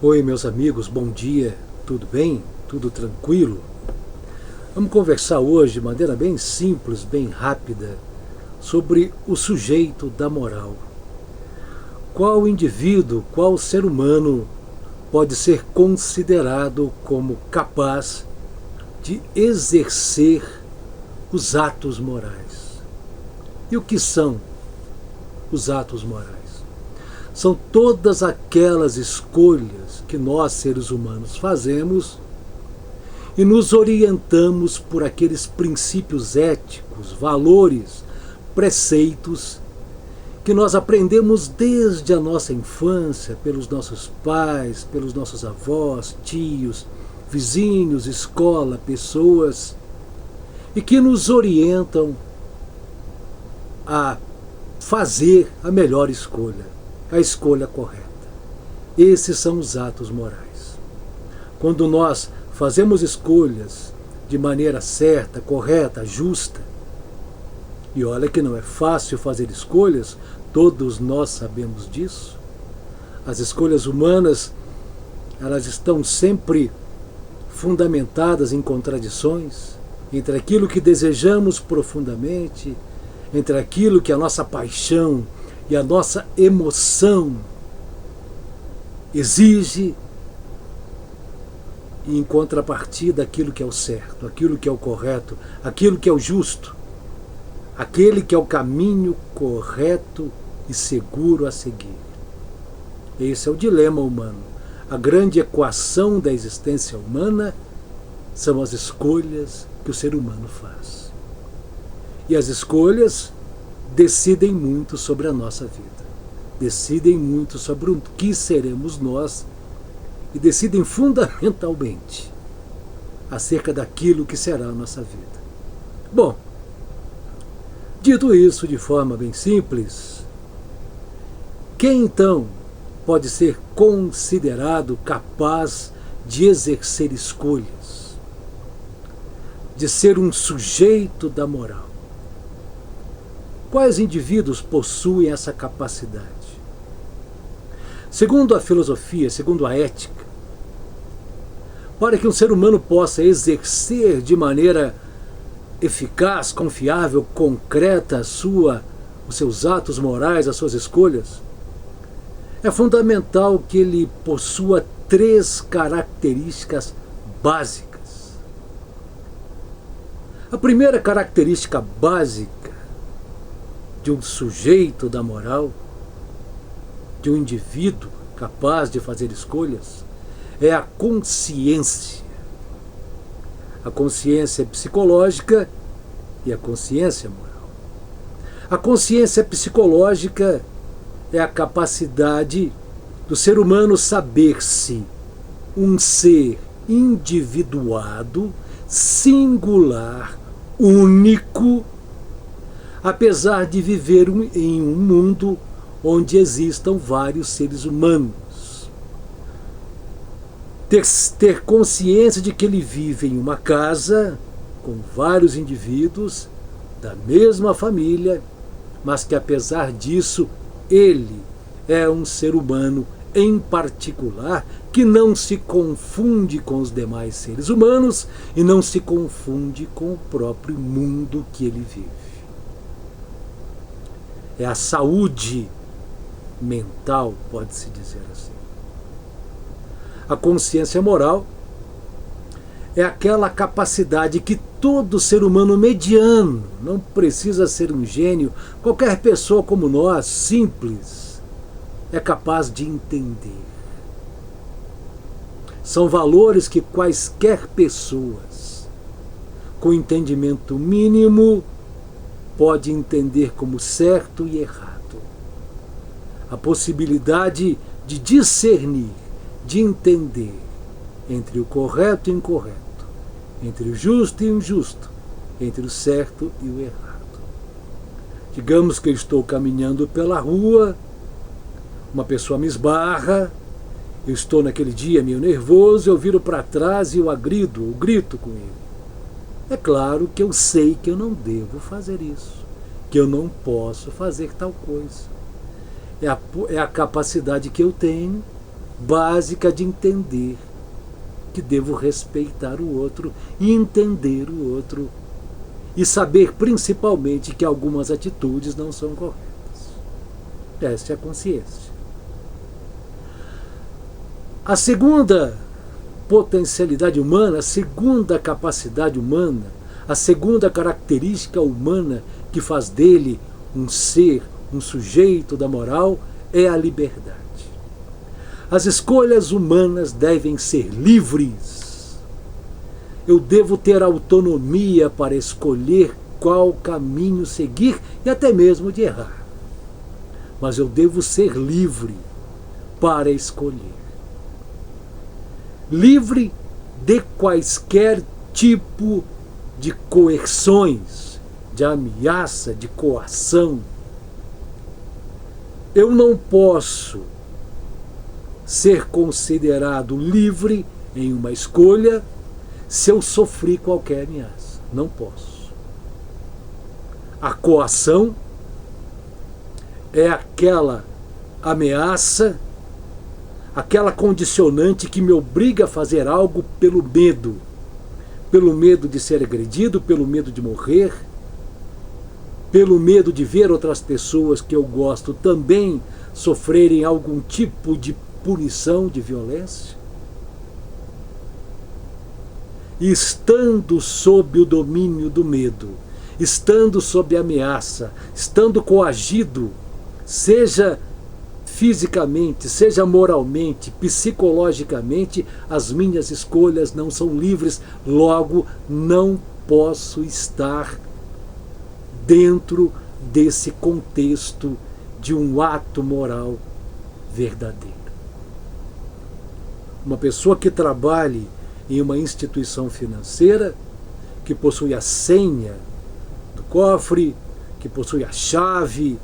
Oi, meus amigos, bom dia, tudo bem? Tudo tranquilo? Vamos conversar hoje de maneira bem simples, bem rápida, sobre o sujeito da moral. Qual indivíduo, qual ser humano pode ser considerado como capaz de exercer os atos morais? E o que são os atos morais? São todas aquelas escolhas que nós, seres humanos, fazemos e nos orientamos por aqueles princípios éticos, valores, preceitos que nós aprendemos desde a nossa infância, pelos nossos pais, pelos nossos avós, tios, vizinhos, escola, pessoas, e que nos orientam a fazer a melhor escolha, a escolha correta. Esses são os atos morais. Quando nós fazemos escolhas de maneira certa, correta, justa, e olha que não é fácil fazer escolhas, todos nós sabemos disso. As escolhas humanas, elas estão sempre fundamentadas em contradições entre aquilo que desejamos profundamente, entre aquilo que a nossa paixão e a nossa emoção exige, e em contrapartida aquilo que é o certo, aquilo que é o correto, aquilo que é o justo, aquele que é o caminho correto e seguro a seguir. Esse é o dilema humano. A grande equação da existência humana são as escolhas que o ser humano faz. E as escolhas decidem muito sobre a nossa vida, decidem muito sobre o que seremos nós e decidem fundamentalmente acerca daquilo que será a nossa vida. Bom, dito isso de forma bem simples, quem então pode ser considerado capaz de exercer escolhas, de ser um sujeito da moral? Quais indivíduos possuem essa capacidade? Segundo a filosofia, segundo a ética, para que um ser humano possa exercer de maneira eficaz, confiável, concreta os seus atos morais, as suas escolhas, é fundamental que ele possua 3 características básicas. A primeira característica básica de um sujeito da moral, de um indivíduo capaz de fazer escolhas, é a consciência. A consciência psicológica e a consciência moral. A consciência psicológica é a capacidade do ser humano saber-se um ser individuado, singular, único, apesar de viver em um mundo onde existam vários seres humanos. Ter consciência de que ele vive em uma casa com vários indivíduos da mesma família, mas que apesar disso, ele é um ser humano em particular que não se confunde com os demais seres humanos e não se confunde com o próprio mundo que ele vive. É a saúde mental, pode-se dizer assim. A consciência moral é aquela capacidade que todo ser humano mediano, não precisa ser um gênio, qualquer pessoa como nós, simples, é capaz de entender. São valores que quaisquer pessoas com entendimento mínimo pode entender como certo e errado. A possibilidade de discernir, de entender entre o correto e o incorreto, entre o justo e o injusto, entre o certo e o errado. Digamos que eu estou caminhando pela rua, uma pessoa me esbarra, eu estou naquele dia meio nervoso, eu viro para trás e eu agrido, eu grito com ele. É claro que eu sei que eu não devo fazer isso, que eu não posso fazer tal coisa. É a capacidade que eu tenho básica de entender que devo respeitar o outro e entender o outro e saber principalmente que algumas atitudes não são corretas. Esta é a consciência. A segunda potencialidade humana, a segunda capacidade humana, a segunda característica humana que faz dele um ser, um sujeito da moral, é a liberdade. As escolhas humanas devem ser livres. Eu devo ter autonomia para escolher qual caminho seguir e até mesmo de errar. Mas eu devo ser livre para escolher. Livre de quaisquer tipo de coerções, de ameaça, de coação. Eu não posso ser considerado livre em uma escolha se eu sofri qualquer ameaça. Não posso. A coação é aquela ameaça, aquela condicionante que me obriga a fazer algo pelo medo de ser agredido, pelo medo de morrer, pelo medo de ver outras pessoas que eu gosto também sofrerem algum tipo de punição, de violência. E estando sob o domínio do medo, estando sob ameaça, estando coagido, seja fisicamente, seja moralmente, psicologicamente, as minhas escolhas não são livres, logo não posso estar dentro desse contexto de um ato moral verdadeiro. Uma pessoa que trabalhe em uma instituição financeira, que possui a senha do cofre, que possui a chave,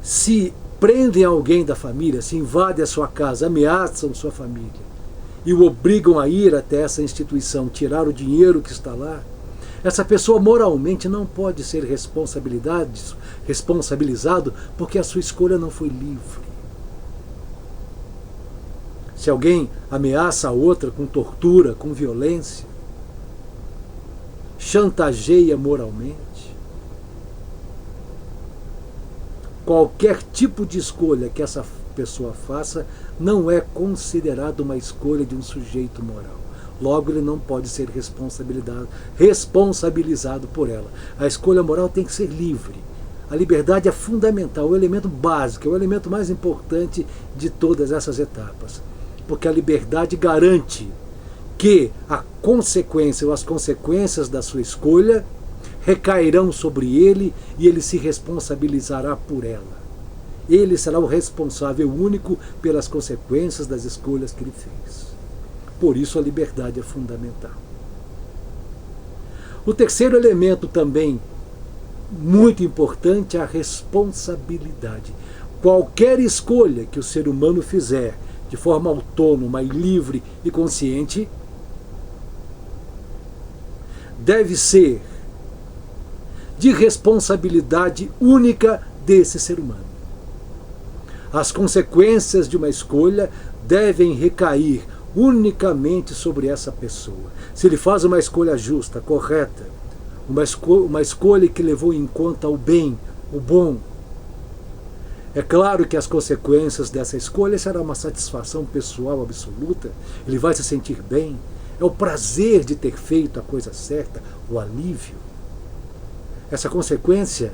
se prendem alguém da família, se invadem a sua casa, ameaçam sua família e o obrigam a ir até essa instituição, tirar o dinheiro que está lá, essa pessoa moralmente não pode ser responsabilizado porque a sua escolha não foi livre. Se alguém ameaça a outra com tortura, com violência, chantageia moralmente, qualquer tipo de escolha que essa pessoa faça não é considerado uma escolha de um sujeito moral. Logo, ele não pode ser responsabilizado por ela. A escolha moral tem que ser livre. A liberdade é fundamental, é o elemento básico, é o elemento mais importante de todas essas etapas. Porque a liberdade garante que a consequência ou as consequências da sua escolha recairão sobre ele e ele se responsabilizará por ela. Ele será o responsável único pelas consequências das escolhas que ele fez. Por isso a liberdade é fundamental. O terceiro elemento também muito importante é a responsabilidade. Qualquer escolha que o ser humano fizer de forma autônoma e livre e consciente deve ser de responsabilidade única desse ser humano. As consequências de uma escolha devem recair unicamente sobre essa pessoa. Se ele faz uma escolha justa, correta, uma escolha que levou em conta o bem, o bom, é claro que as consequências dessa escolha será uma satisfação pessoal absoluta, ele vai se sentir bem, é o prazer de ter feito a coisa certa, o alívio. Essa consequência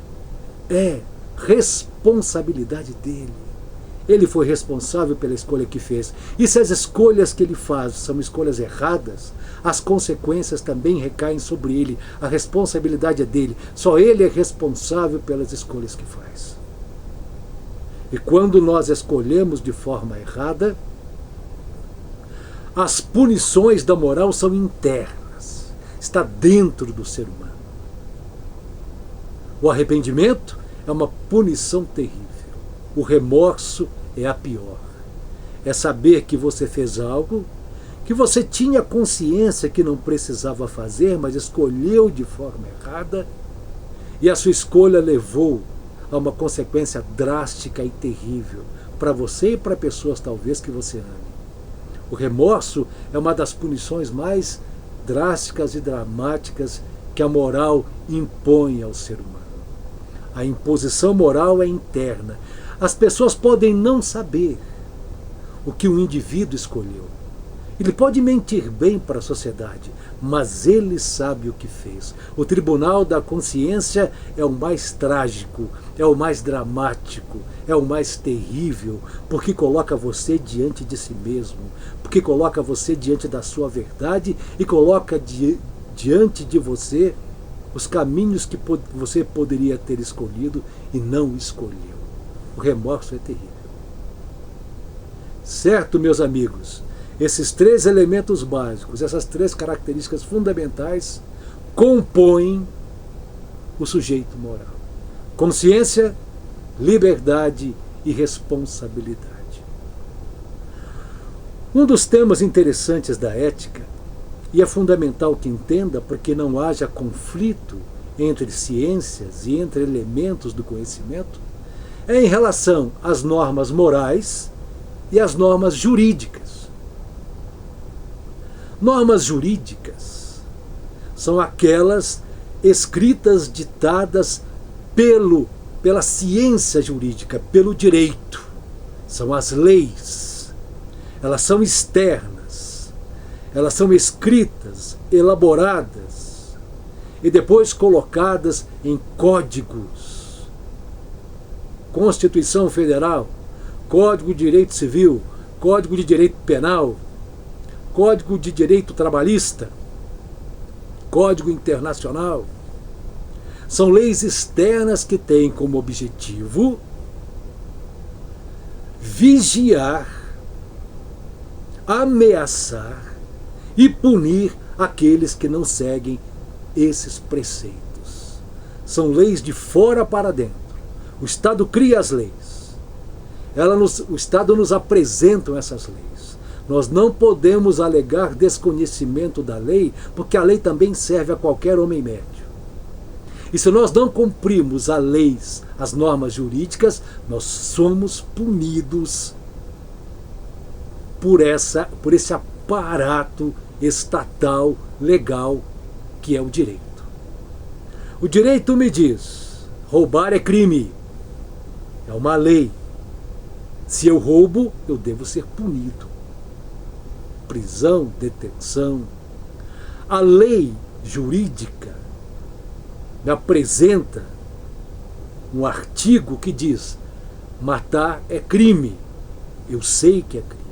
é responsabilidade dele. Ele foi responsável pela escolha que fez. E se as escolhas que ele faz são escolhas erradas, as consequências também recaem sobre ele. A responsabilidade é dele. Só ele é responsável pelas escolhas que faz. E quando nós escolhemos de forma errada, as punições da moral são internas. Está dentro do ser humano. O arrependimento é uma punição terrível. O remorso é a pior. É saber que você fez algo que você tinha consciência que não precisava fazer, mas escolheu de forma errada, e a sua escolha levou a uma consequência drástica e terrível, para você e para pessoas talvez que você ame. O remorso é uma das punições mais drásticas e dramáticas que a moral impõe ao ser humano. A imposição moral é interna. As pessoas podem não saber o que o indivíduo escolheu. Ele pode mentir bem para a sociedade, mas ele sabe o que fez. O tribunal da consciência é o mais trágico, é o mais dramático, é o mais terrível, porque coloca você diante de si mesmo, porque coloca você diante da sua verdade e coloca diante de você os caminhos que você poderia ter escolhido e não escolheu. O remorso é terrível. Certo, meus amigos? Esses três elementos básicos, essas três características fundamentais, compõem o sujeito moral: consciência, liberdade e responsabilidade. Um dos temas interessantes da ética, e é fundamental que entenda porque não haja conflito entre ciências e entre elementos do conhecimento, é em relação às normas morais e às normas jurídicas. Normas jurídicas são aquelas escritas, ditadas pela ciência jurídica, pelo direito. São as leis. Elas são externas. Elas são escritas, elaboradas e depois colocadas em códigos. Constituição Federal, Código de Direito Civil, Código de Direito Penal, Código de Direito Trabalhista, Código Internacional. São leis externas que têm como objetivo vigiar, ameaçar e punir aqueles que não seguem esses preceitos. São leis de fora para dentro. O Estado cria as leis. O Estado nos apresenta essas leis. Nós não podemos alegar desconhecimento da lei, porque a lei também serve a qualquer homem médio. E se nós não cumprimos a lei, as normas jurídicas, nós somos punidos por esse aparato estatal, legal, que é o direito. O direito me diz: roubar é crime. É uma lei. Se eu roubo, eu devo ser punido. Prisão, detenção. A lei jurídica me apresenta um artigo que diz: matar é crime. Eu sei que é crime.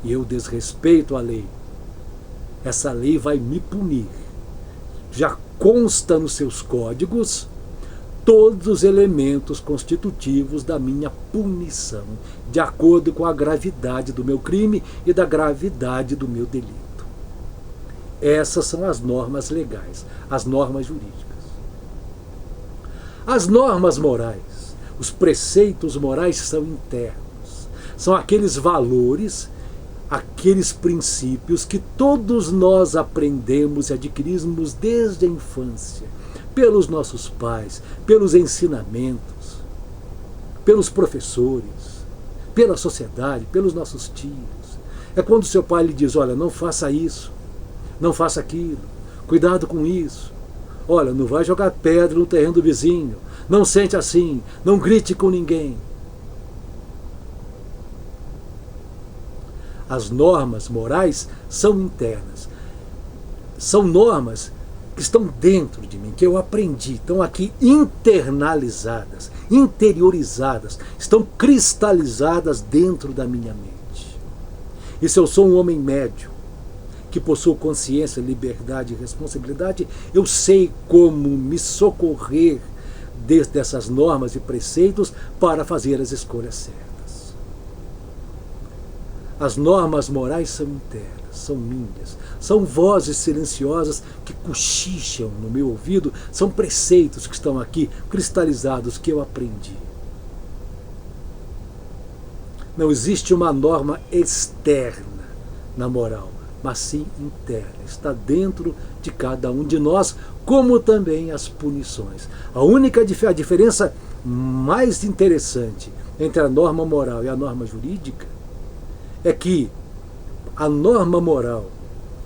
E eu desrespeito a lei. Essa lei vai me punir. Já consta nos seus códigos todos os elementos constitutivos da minha punição, de acordo com a gravidade do meu crime e da gravidade do meu delito. Essas são as normas legais, as normas jurídicas. As normas morais, os preceitos morais são internos. São aqueles valores, aqueles princípios que todos nós aprendemos e adquirimos desde a infância, pelos nossos pais, pelos ensinamentos, pelos professores, pela sociedade, pelos nossos tios. É quando seu pai lhe diz: olha, não faça isso, não faça aquilo, cuidado com isso. Olha, não vai jogar pedra no terreno do vizinho, não sente assim, não grite com ninguém. As normas morais são internas. São normas que estão dentro de mim, que eu aprendi, estão aqui internalizadas, interiorizadas, estão cristalizadas dentro da minha mente. E se eu sou um homem médio, que possuo consciência, liberdade e responsabilidade, eu sei como me socorrer dessas normas e preceitos para fazer as escolhas certas. As normas morais são internas, são minhas, são vozes silenciosas que cochicham no meu ouvido, são preceitos que estão aqui cristalizados, que eu aprendi. Não existe uma norma externa na moral, mas sim interna, está dentro de cada um de nós, como também as punições. A única diferença mais interessante entre a norma moral e a norma jurídica é que a norma moral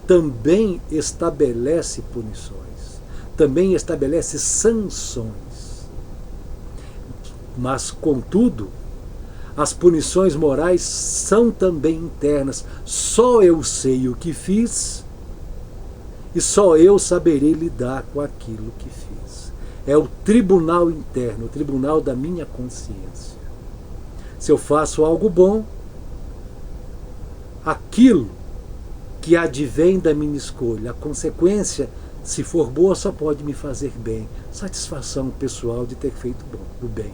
também estabelece punições, também estabelece sanções. Mas, contudo, as punições morais são também internas. Só eu sei o que fiz e só eu saberei lidar com aquilo que fiz. É o tribunal interno, o tribunal da minha consciência. Se eu faço algo bom, aquilo que advém da minha escolha, a consequência, se for boa, só pode me fazer bem. Satisfação pessoal de ter feito o bem.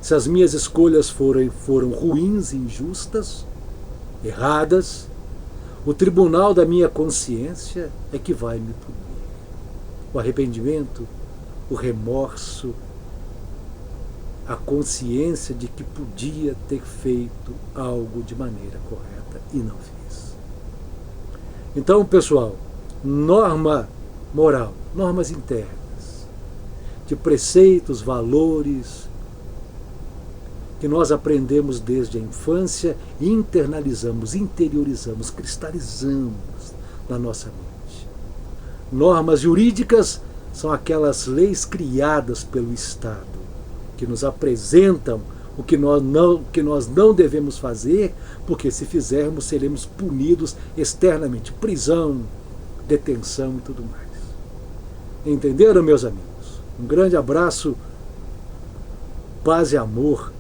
Se as minhas escolhas foram ruins, injustas, erradas, o tribunal da minha consciência é que vai me punir. O arrependimento, o remorso, a consciência de que podia ter feito algo de maneira correta e não fiz. Então, pessoal, norma moral, normas internas, de preceitos, valores, que nós aprendemos desde a infância e internalizamos, interiorizamos, cristalizamos na nossa mente. Normas jurídicas são aquelas leis criadas pelo Estado, que nos apresentam o que nós não devemos fazer, porque se fizermos seremos punidos externamente, prisão, detenção e tudo mais. Entenderam, meus amigos? Um grande abraço, paz e amor